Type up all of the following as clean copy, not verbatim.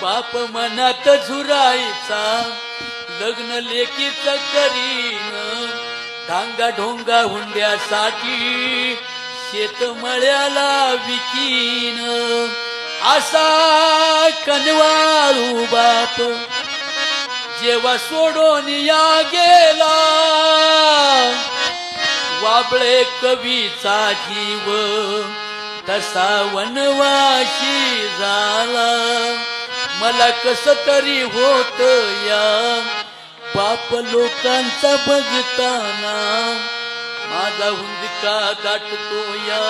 बाप मनात झुरायचा लग्न लेकीच करीन धांगा ढोंगा हुंड्यासाठी शेतमळ्याला विकीन असा कनवाळू बाप जेव्हा सोडून या गेला वाबळे कवीचा जीव तसा वनवाशी झाला मला कस तरी होत या बाप लोकांचा बघताना माझा हुंदका गाठतो या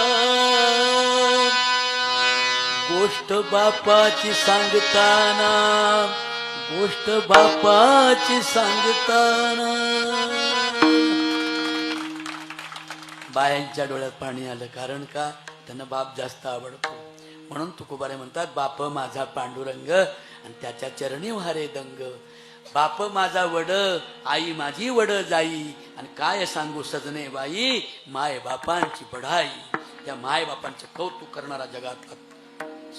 गोष्ट बापाची सांगताना गोष्ट बापाची सांगताना बायांच्या डोळ्यात पाणी आलं कारण का त्यांना बाप जास्त आवडतो म्हणून तुकोबारे म्हणतात बाप माझा पांडुरंग आणि त्याच्या चरणी वारे दंग बाप माझा वड आई माझी वड जाई आणि काय सांगू सजने बाई माय बापांची बढाई त्या माय बापांचं कौतुक करणारा जगातला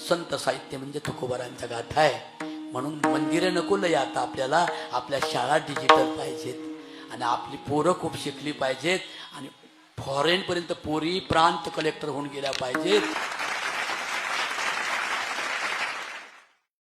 संत साहित्य म्हणजे तुकोबारांचा गाथा आहे म्हणून मंदिरं नको लय आता आपल्याला आपल्या शाळा डिजिटल पाहिजेत आणि आपली पोरं खूप शिकली पाहिजेत आणि फॉरेन पर्यंत पोरी प्रांत कलेक्टर होऊन गेल्या पाहिजेत